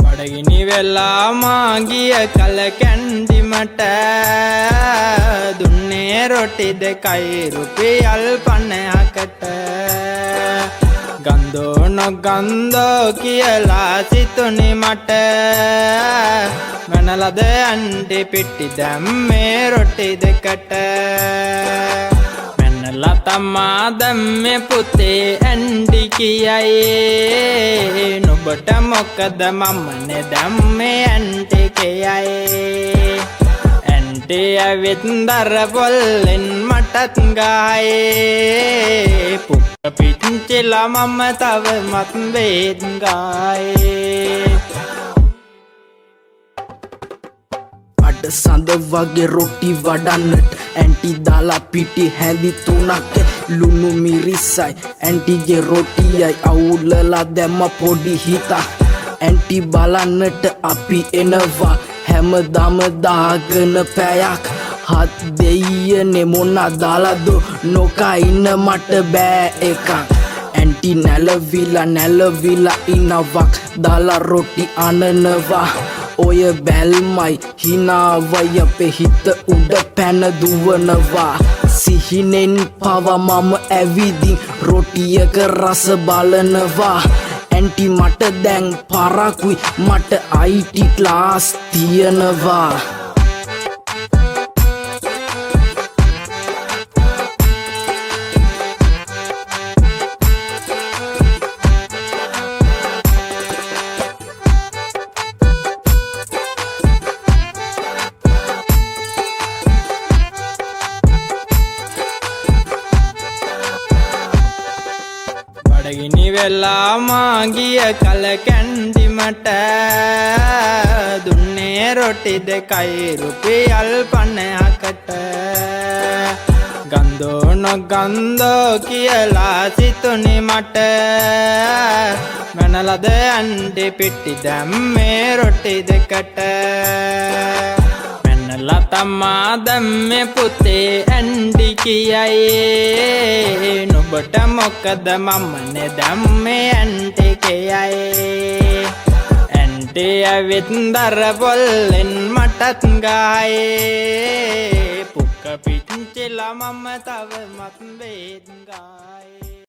බඩගිනි වෙලා මාගිය කල කැන්ඩි මට දුන්නේ රොටි දෙකයි රුපියල් 50කට ගන්දෝ නොගන්දෝ කියලා සිතුනි මට මනලද අන්ටි පිටි දැම්මේ රොටි දෙකට ලතම්මා දැම්මේ පුතේ ඇන්ඩි කියයි නුඹට මොකද මමනේ දැම්මේ ඇන්ටි කියයි ඇන්ටි ඇවිත් දර පොල්ලෙන් මටත් ගායේ පුක්ක පිච්චිලා මම තව මත් වේත් ගායේ සඳ වගේ රොටි වඩන්නට ඇන්ටි දාලා පිටි හැඳි තුනක් ලුණු මිරිසයි ඇන්ටිගේ රොටියයි අවුලලා දැම්ම පොඩි හිතා ඇන්ටි බලන්නට අපි එනවා හැමදාම දාගෙන පැයක් හත් දෙයියනේ මොනා දාලාද නොකා ඉන්න මට බෑ එකක් ඇන්ටි නැලවිලා ඉනවක් දාලා රොටි අනනවා ඔය බැල්මයි හිනාවයි අපේ හිත උඩ පැන දුවනවා සිහිනෙන් පව මම ඇවිදින් රොටියක රස බලනවා ඇන්ටි මට දැන් පරකුයි මට IT ක්ලාස් තියනවා බඩගිනි වෙලා මාගිය කල කැන්ඩි මට දුන්නේ රොටි දෙකයි රුපියල් 50කට ගන්දෝ නොගන්දෝ කියලා සිතුනි මට මනලද අන්ටි පිටි දැම්මේ රොටි දෙකට ලතම්මා දැම්මේ පුතේ ඇන්ඩි කියයි නුඹට මොකද මමනේ දැම්මේ ඇන්ටි කියයි ඇන්ටි ඇවිත් දර පොල්ලෙන් මටත් ගායේ පුක්ක පිච්චිලා මම තව මත් වේත් ගායේ